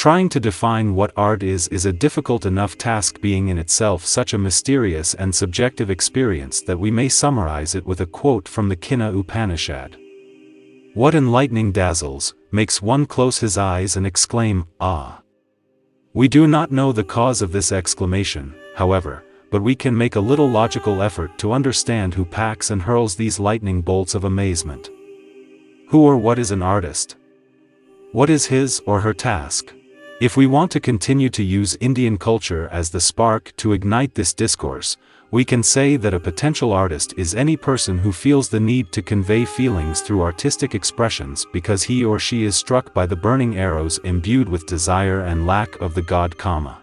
Trying to define what art is a difficult enough task, being in itself such a mysterious and subjective experience that we may summarize it with a quote from the Kena Upanishad. What enlightening dazzles, makes one close his eyes and exclaim, "Ah!" We do not know the cause of this exclamation, however, but we can make a little logical effort to understand who packs and hurls these lightning bolts of amazement. Who or what is an artist? What is his or her task? If we want to continue to use Indian culture as the spark to ignite this discourse, we can say that a potential artist is any person who feels the need to convey feelings through artistic expressions because he or she is struck by the burning arrows imbued with desire and lack of the god Kama.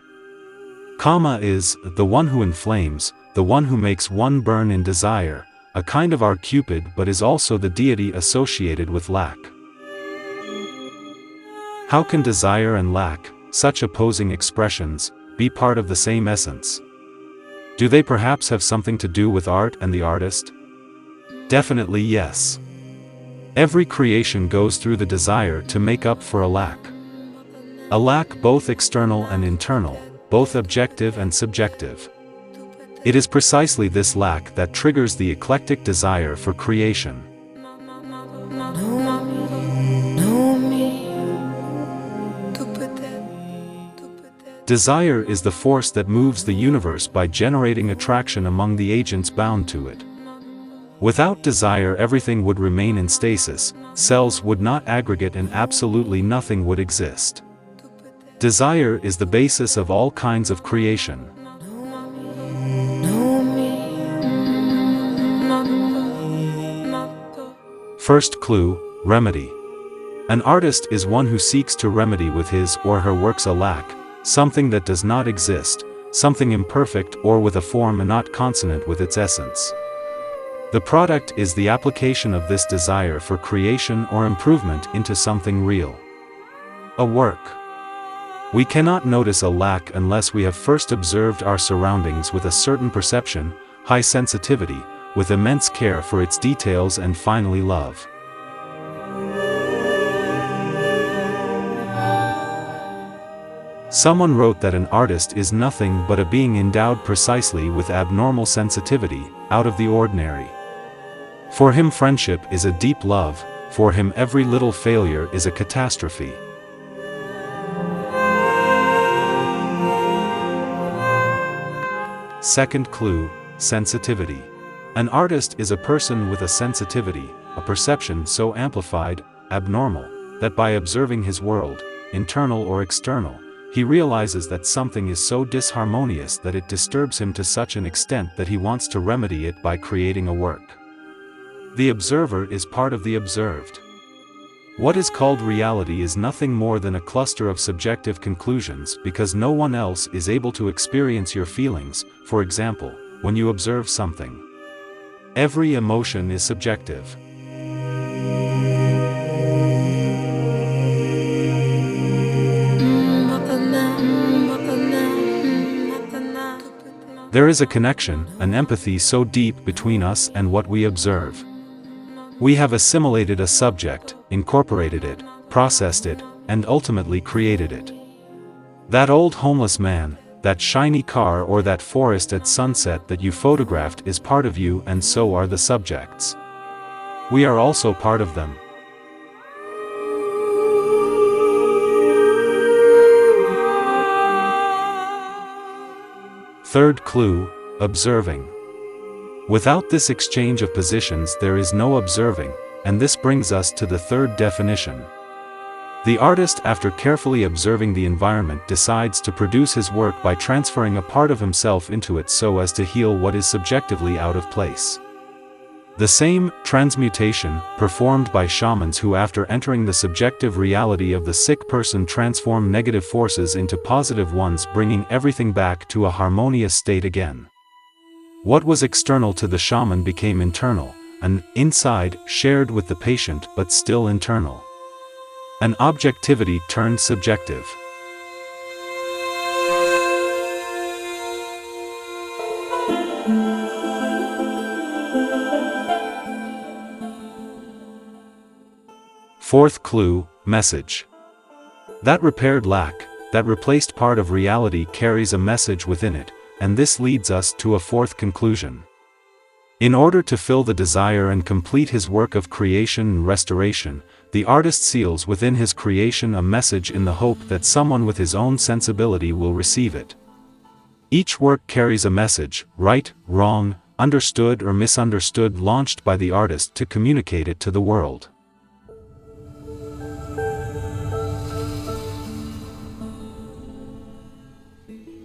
Kama is the one who inflames, the one who makes one burn in desire, a kind of our Cupid, but is also the deity associated with lack. How can desire and lack, such opposing expressions, be part of the same essence? Do they perhaps have something to do with art and the artist? Definitely yes. Every creation goes through the desire to make up for a lack. A lack both external and internal, both objective and subjective. It is precisely this lack that triggers the eclectic desire for creation. Desire is the force that moves the universe by generating attraction among the agents bound to it. Without desire, everything would remain in stasis, cells would not aggregate, and absolutely nothing would exist. Desire is the basis of all kinds of creation. First clue, remedy. An artist is one who seeks to remedy with his or her works a lack, something that does not exist, something imperfect or with a form not consonant with its essence. The product is the application of this desire for creation or improvement into something real. A work. We cannot notice a lack unless we have first observed our surroundings with a certain perception, high sensitivity, with immense care for its details, and finally love. Someone wrote that an artist is nothing but a being endowed precisely with abnormal sensitivity, out of the ordinary. For him friendship is a deep love, for him every little failure is a catastrophe. Second clue, sensitivity. An artist is a person with a sensitivity, a perception so amplified, abnormal, that by observing his world, internal or external, he realizes that something is so disharmonious that it disturbs him to such an extent that he wants to remedy it by creating a work. The observer is part of the observed. What is called reality is nothing more than a cluster of subjective conclusions, because no one else is able to experience your feelings. For example, when you observe something, every emotion is subjective. There is a connection, an empathy so deep between us and what we observe. We have assimilated a subject, incorporated it, processed it, and ultimately created it. That old homeless man, that shiny car, or that forest at sunset that you photographed is part of you, and so are the subjects. We are also part of them. Third clue, observing. Without this exchange of positions there is no observing, and this brings us to the third definition. The artist, after carefully observing the environment, decides to produce his work by transferring a part of himself into it so as to heal what is subjectively out of place. The same transmutation, performed by shamans who, after entering the subjective reality of the sick person, transform negative forces into positive ones, bringing everything back to a harmonious state again. What was external to the shaman became internal, an inside shared with the patient but still internal. An objectivity turned subjective. Fourth clue, message. That repaired lack, that replaced part of reality carries a message within it, and this leads us to a fourth conclusion. In order to fill the desire and complete his work of creation and restoration, the artist seals within his creation a message in the hope that someone with his own sensibility will receive it. Each work carries a message, right, wrong, understood or misunderstood, launched by the artist to communicate it to the world.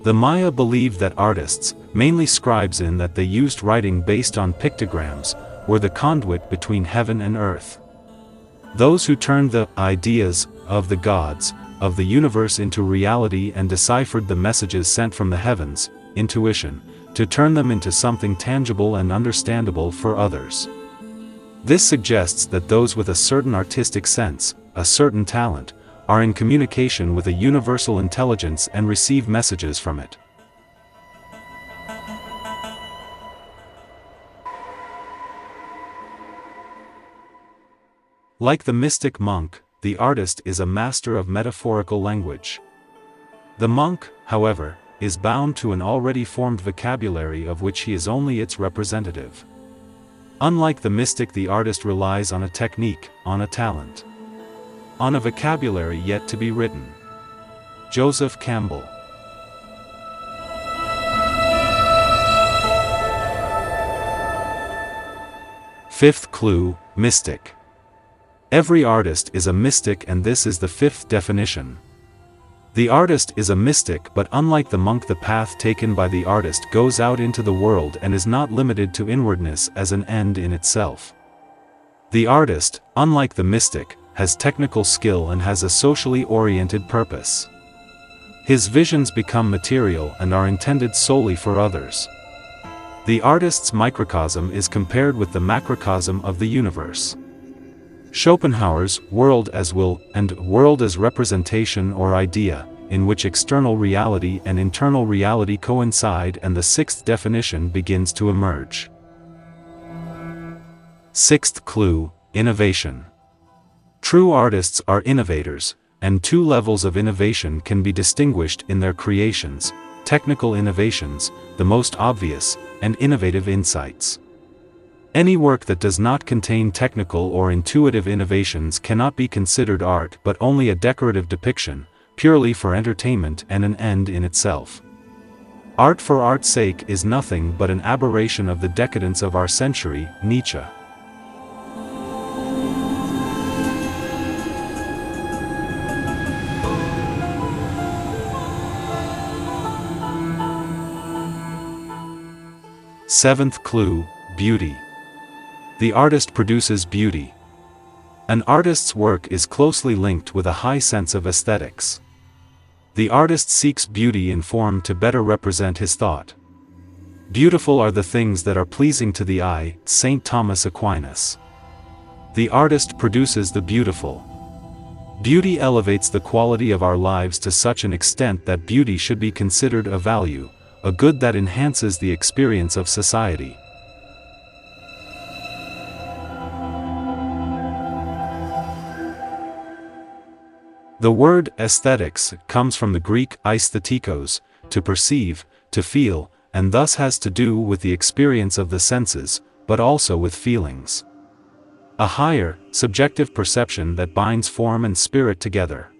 The Maya believed that artists, mainly scribes, in that they used writing based on pictograms, were the conduit between heaven and earth. Those who turned the ideas of the gods of the universe into reality and deciphered the messages sent from the heavens, intuition, to turn them into something tangible and understandable for others. This suggests that those with a certain artistic sense, a certain talent, are in communication with a universal intelligence and receive messages from it. Like the mystic monk, the artist is a master of metaphorical language. The monk, however, is bound to an already formed vocabulary of which he is only its representative. Unlike the mystic, the artist relies on a technique, on a talent, on a vocabulary yet to be written. Joseph Campbell. Fifth clue, mystic. Every artist is a mystic, and this is the fifth definition. The artist is a mystic, but unlike the monk, the path taken by the artist goes out into the world and is not limited to inwardness as an end in itself. The artist, unlike the mystic, has technical skill and has a socially oriented purpose. His visions become material and are intended solely for others. The artist's microcosm is compared with the macrocosm of the universe. Schopenhauer's world as will and world as representation or idea, in which external reality and internal reality coincide, and the sixth definition begins to emerge. Sixth clue, innovation. True artists are innovators, and two levels of innovation can be distinguished in their creations: technical innovations, the most obvious, and innovative insights. Any work that does not contain technical or intuitive innovations cannot be considered art, but only a decorative depiction, purely for entertainment and an end in itself. Art for art's sake is nothing but an aberration of the decadence of our century, Nietzsche. Seventh clue, beauty. The artist produces beauty. An artist's work is closely linked with a high sense of aesthetics. The artist seeks beauty in form to better represent his thought. Beautiful are the things that are pleasing to the eye, St. Thomas Aquinas. The artist produces the beautiful. Beauty elevates the quality of our lives to such an extent that beauty should be considered a value, a good that enhances the experience of society. The word aesthetics comes from the Greek aesthetikos, to perceive, to feel, and thus has to do with the experience of the senses, but also with feelings. A higher, subjective perception that binds form and spirit together.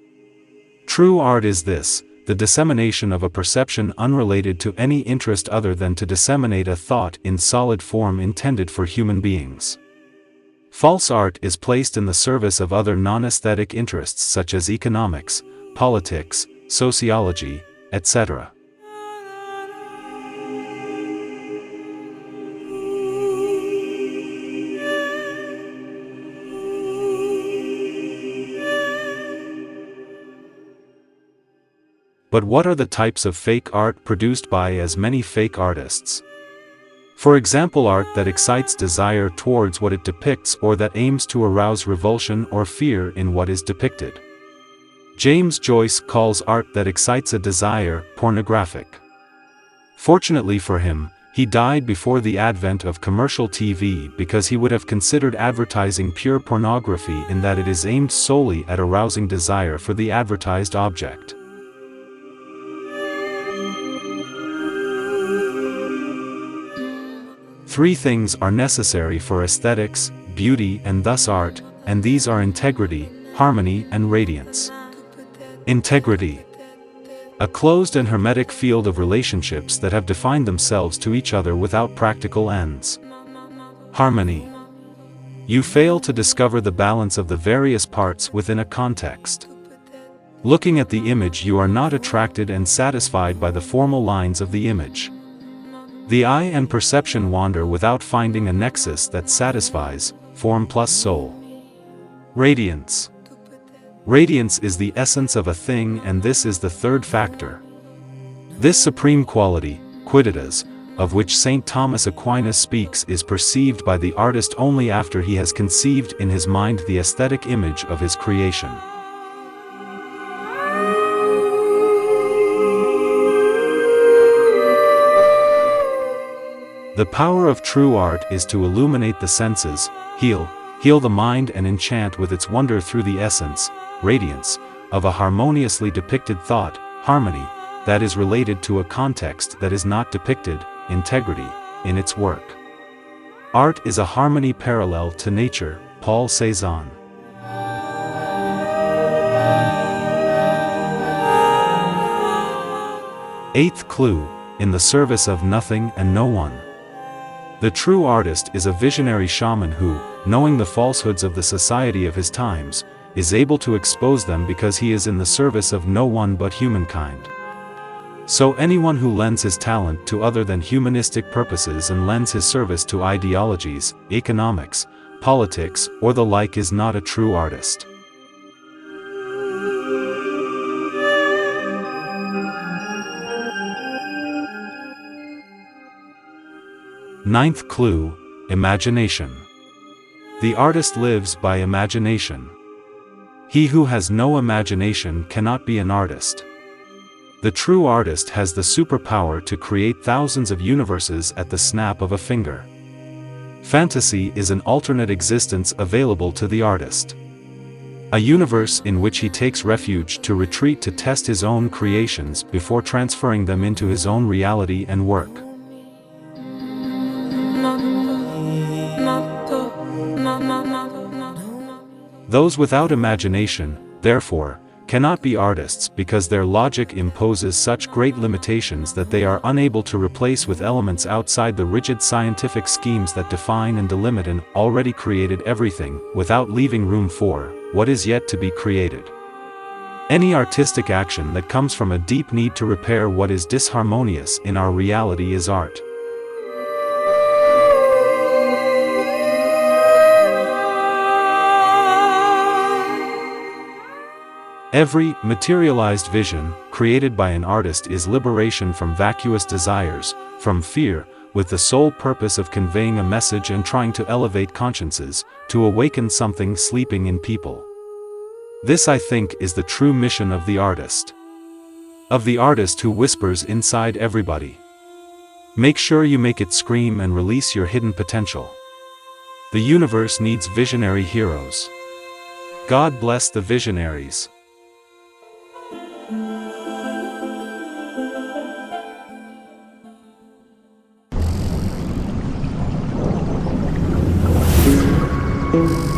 True art is this, the dissemination of a perception unrelated to any interest other than to disseminate a thought in solid form intended for human beings. False art is placed in the service of other non-aesthetic interests such as economics, politics, sociology, etc. But what are the types of fake art produced by as many fake artists? For example, art that excites desire towards what it depicts or that aims to arouse revulsion or fear in what is depicted. James Joyce calls art that excites a desire pornographic. Fortunately for him, he died before the advent of commercial TV, because he would have considered advertising pure pornography in that it is aimed solely at arousing desire for the advertised object. Three things are necessary for aesthetics, beauty and thus art, and these are integrity, harmony and radiance. Integrity. A closed and hermetic field of relationships that have defined themselves to each other without practical ends. Harmony. You fail to discover the balance of the various parts within a context. Looking at the image, you are not attracted and satisfied by the formal lines of the image. The eye and perception wander without finding a nexus that satisfies, form plus soul. Radiance. Radiance is the essence of a thing, and this is the third factor. This supreme quality, quidditas, of which St. Thomas Aquinas speaks, is perceived by the artist only after he has conceived in his mind the aesthetic image of his creation. The power of true art is to illuminate the senses, heal the mind and enchant with its wonder through the essence, radiance, of a harmoniously depicted thought, harmony, that is related to a context that is not depicted, integrity, in its work. Art is a harmony parallel to nature, Paul Cezanne. Eighth clue, in the service of nothing and no one. The true artist is a visionary shaman who, knowing the falsehoods of the society of his times, is able to expose them because he is in the service of no one but humankind. So anyone who lends his talent to other than humanistic purposes and lends his service to ideologies, economics, politics, or the like is not a true artist. Ninth clue, imagination. The artist lives by imagination. He who has no imagination cannot be an artist. The true artist has the superpower to create thousands of universes at the snap of a finger. Fantasy is an alternate existence available to the artist. A universe in which he takes refuge to retreat to test his own creations before transferring them into his own reality and work. Those without imagination, therefore, cannot be artists because their logic imposes such great limitations that they are unable to replace with elements outside the rigid scientific schemes that define and delimit an already created everything, without leaving room for what is yet to be created. Any artistic action that comes from a deep need to repair what is disharmonious in our reality is art. Every materialized vision created by an artist is liberation from vacuous desires, from fear, with the sole purpose of conveying a message and trying to elevate consciences, to awaken something sleeping in people. This, I think, is the true mission of the artist. Of the artist who whispers inside everybody. Make sure you make it scream and release your hidden potential. The universe needs visionary heroes. God bless the visionaries. Thank you.